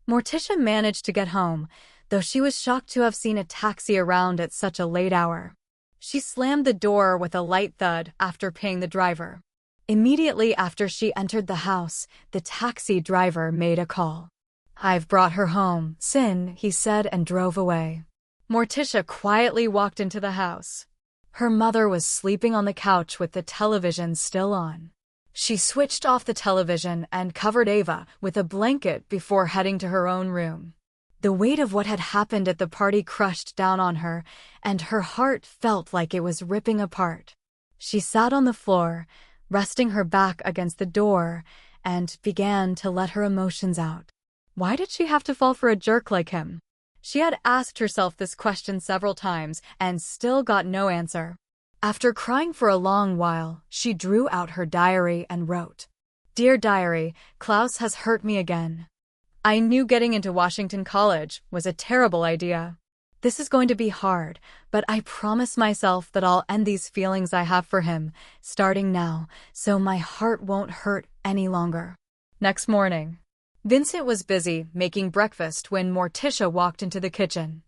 Morticia managed to get home, though she was shocked to have seen a taxi around at such a late hour. She slammed the door with a light thud after paying the driver. Immediately after she entered the house, the taxi driver made a call. "I've brought her home, Sin," he said and drove away. Morticia quietly walked into the house. Her mother was sleeping on the couch with the television still on. She switched off the television and covered Ava with a blanket before heading to her own room. The weight of what had happened at the party crushed down on her, and her heart felt like it was ripping apart. She sat on the floor, resting her back against the door, and began to let her emotions out. Why did she have to fall for a jerk like him? She had asked herself this question several times and still got no answer. After crying for a long while, she drew out her diary and wrote, "Dear Diary, Klaus has hurt me again. I knew getting into Washington College was a terrible idea. This is going to be hard, but I promise myself that I'll end these feelings I have for him, starting now, so my heart won't hurt any longer." Next morning, Vincent was busy making breakfast when Morticia walked into the kitchen.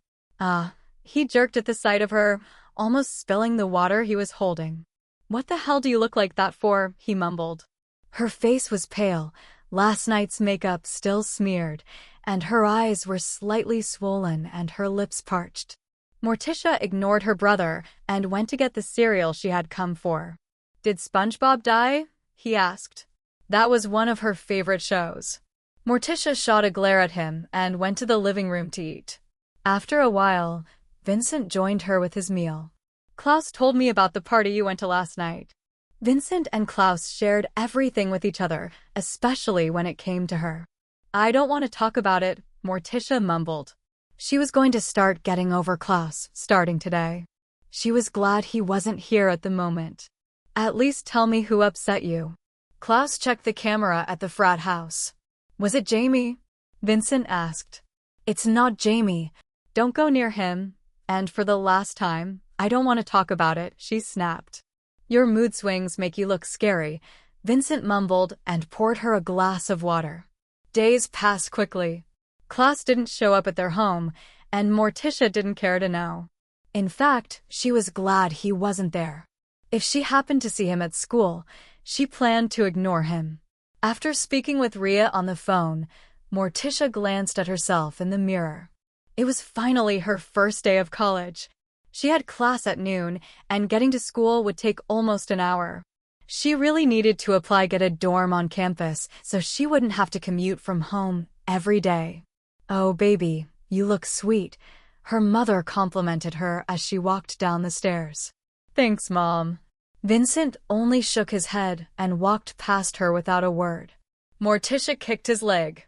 He jerked at the sight of her, almost spilling the water he was holding. "What the hell do you look like that for?" he mumbled. Her face was pale, last night's makeup still smeared, and her eyes were slightly swollen and her lips parched. Morticia ignored her brother and went to get the cereal she had come for. "Did SpongeBob die?" he asked. That was one of her favorite shows. Morticia shot a glare at him and went to the living room to eat. After a while, Vincent joined her with his meal. "Klaus told me about the party you went to last night." Vincent and Klaus shared everything with each other, especially when it came to her. "I don't want to talk about it," Morticia mumbled. She was going to start getting over Klaus, starting today. She was glad he wasn't here at the moment. "At least tell me who upset you." Klaus checked the camera at the frat house. "Was it Jamie?" Vincent asked. "It's not Jamie. Don't go near him. And for the last time, I don't want to talk about it," she snapped. "Your mood swings make you look scary," Vincent mumbled and poured her a glass of water. Days passed quickly. Klaus didn't show up at their home, and Morticia didn't care to know. In fact, she was glad he wasn't there. If she happened to see him at school, she planned to ignore him. After speaking with Ria on the phone, Morticia glanced at herself in the mirror. It was finally her first day of college. She had class at noon, and getting to school would take almost an hour. She really needed to get a dorm on campus so she wouldn't have to commute from home every day. "Oh, baby, you look sweet," her mother complimented her as she walked down the stairs. "Thanks, Mom." Vincent only shook his head and walked past her without a word. Morticia kicked his leg.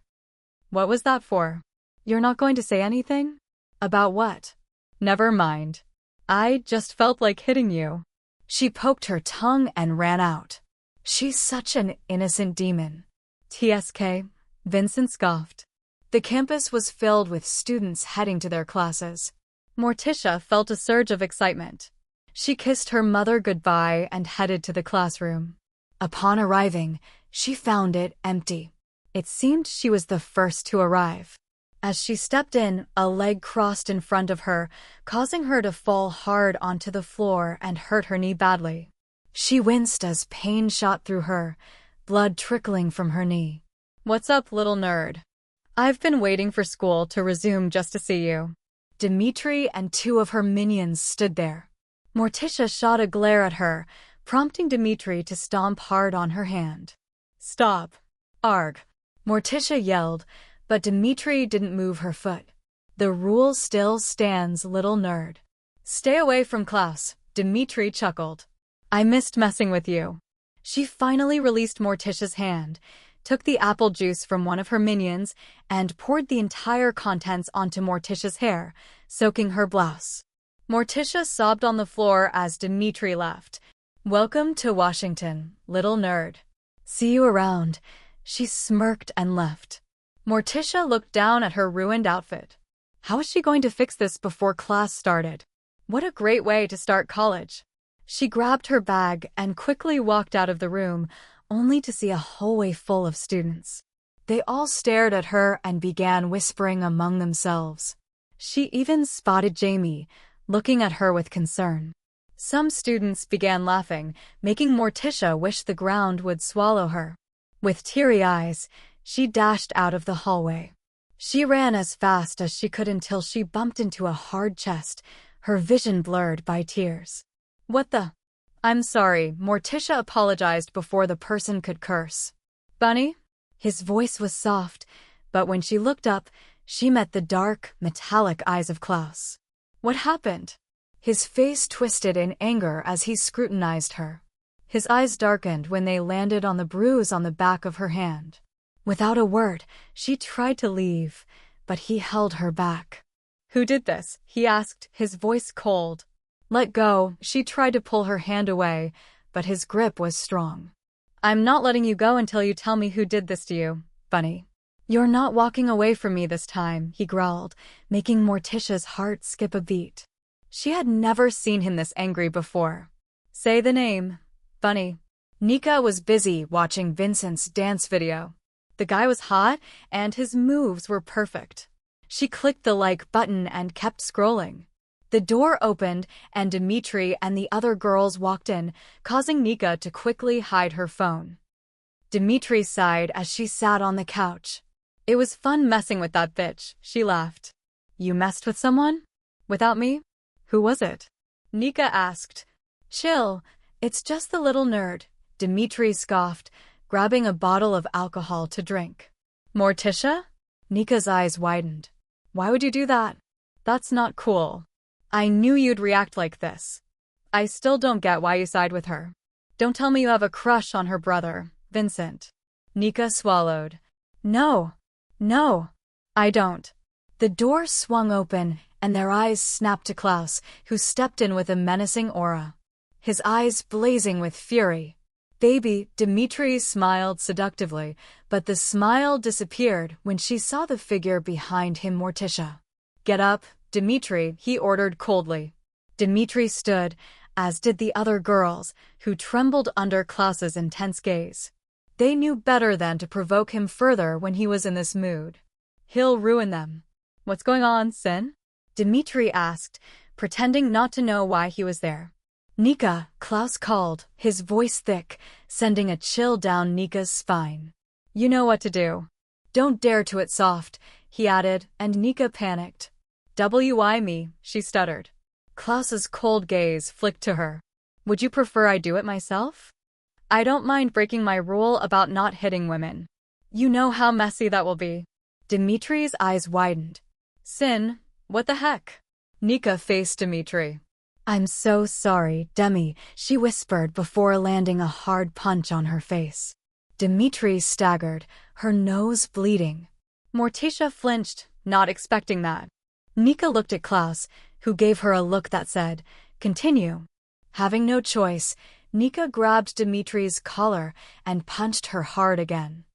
"What was that for? You're not going to say anything?" "About what?" "Never mind. I just felt like hitting you." She poked her tongue and ran out. "She's such an innocent demon." "TSK," Vincent scoffed. The campus was filled with students heading to their classes. Morticia felt a surge of excitement. She kissed her mother goodbye and headed to the classroom. Upon arriving, she found it empty. It seemed she was the first to arrive. As she stepped in, a leg crossed in front of her, causing her to fall hard onto the floor and hurt her knee badly. She winced as pain shot through her, blood trickling from her knee. "What's up, little nerd? I've been waiting for school to resume just to see you." Dimitri and two of her minions stood there. Morticia shot a glare at her, prompting Dimitri to stomp hard on her hand. "Stop. Arg." Morticia yelled, but Dimitri didn't move her foot. "The rule still stands, little nerd." "Stay away from Klaus," Dimitri chuckled. "I missed messing with you." She finally released Morticia's hand, took the apple juice from one of her minions, and poured the entire contents onto Morticia's hair, soaking her blouse. Morticia sobbed on the floor as Dimitri left. "Welcome to Washington, little nerd. See you around." She smirked and left. Morticia looked down at her ruined outfit. How was she going to fix this before class started? What a great way to start college. She grabbed her bag and quickly walked out of the room, only to see a hallway full of students. They all stared at her and began whispering among themselves. She even spotted Jamie, looking at her with concern. Some students began laughing, making Morticia wish the ground would swallow her. With teary eyes, she dashed out of the hallway. She ran as fast as she could until she bumped into a hard chest, her vision blurred by tears. "What the?" "I'm sorry," Morticia apologized before the person could curse. "Bunny?" His voice was soft, but when she looked up, she met the dark, metallic eyes of Klaus. "What happened?" His face twisted in anger as he scrutinized her. His eyes darkened when they landed on the bruise on the back of her hand. Without a word, she tried to leave, but he held her back. "Who did this?" he asked, his voice cold. "Let go." She tried to pull her hand away, but his grip was strong. "I'm not letting you go until you tell me who did this to you, Bunny." "You're not walking away from me this time," he growled, making Morticia's heart skip a beat. She had never seen him this angry before. "Say the name, Bunny." Nika was busy watching Vincent's dance video. The guy was hot, and his moves were perfect. She clicked the like button and kept scrolling. The door opened, and Dimitri and the other girls walked in, causing Nika to quickly hide her phone. Dimitri sighed as she sat on the couch. "It was fun messing with that bitch," she laughed. "You messed with someone? Without me? Who was it?" Nika asked. "Chill, it's just the little nerd," Dimitri scoffed, grabbing a bottle of alcohol to drink. "Morticia?" Nika's eyes widened. "Why would you do that? That's not cool. I knew you'd react like this. I still don't get why you side with her. Don't tell me you have a crush on her brother, Vincent." Nika swallowed. No, I don't." The door swung open, and their eyes snapped to Klaus, who stepped in with a menacing aura. His eyes blazing with fury. "Baby," Dimitri smiled seductively, but the smile disappeared when she saw the figure behind him, Morticia. "Get up, Dimitri," he ordered coldly. Dimitri stood, as did the other girls, who trembled under Klaus's intense gaze. They knew better than to provoke him further when he was in this mood. He'll ruin them. "What's going on, Sin?" Dimitri asked, pretending not to know why he was there. "Nika," Klaus called, his voice thick, sending a chill down Nika's spine. "You know what to do. Don't dare to it soft," he added, and Nika panicked. "Why me?" she stuttered. Klaus's cold gaze flicked to her. "Would you prefer I do it myself? I don't mind breaking my rule about not hitting women. You know how messy that will be." Dimitri's eyes widened. "Sin, what the heck?" Nika faced Dimitri. "I'm so sorry, Demi," she whispered before landing a hard punch on her face. Dimitri staggered, her nose bleeding. Morticia flinched, not expecting that. Nika looked at Klaus, who gave her a look that said, "Continue." Having no choice, Nika grabbed Dimitri's collar and punched her hard again.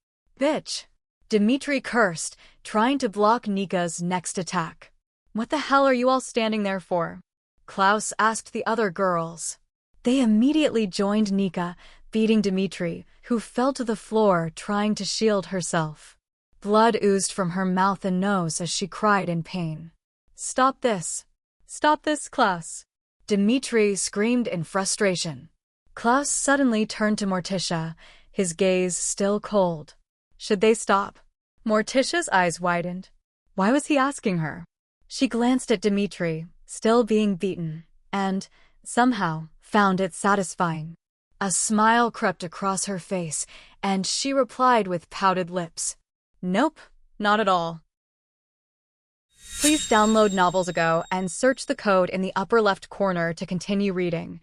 "Bitch!" Dimitri cursed, trying to block Nika's next attack. "What the hell are you all standing there for?" Klaus asked the other girls. They immediately joined Nika, beating Dimitri, who fell to the floor trying to shield herself. Blood oozed from her mouth and nose as she cried in pain. "Stop this! Stop this, Klaus!" Dimitri screamed in frustration. Klaus suddenly turned to Morticia, his gaze still cold. Should they stop? Morticia's eyes widened. Why was he asking her? She glanced at Dimitri, still being beaten, and, somehow, found it satisfying. A smile crept across her face, and she replied with pouted lips. "Nope, not at all." Please download Novels Ago and search the code in the upper left corner to continue reading.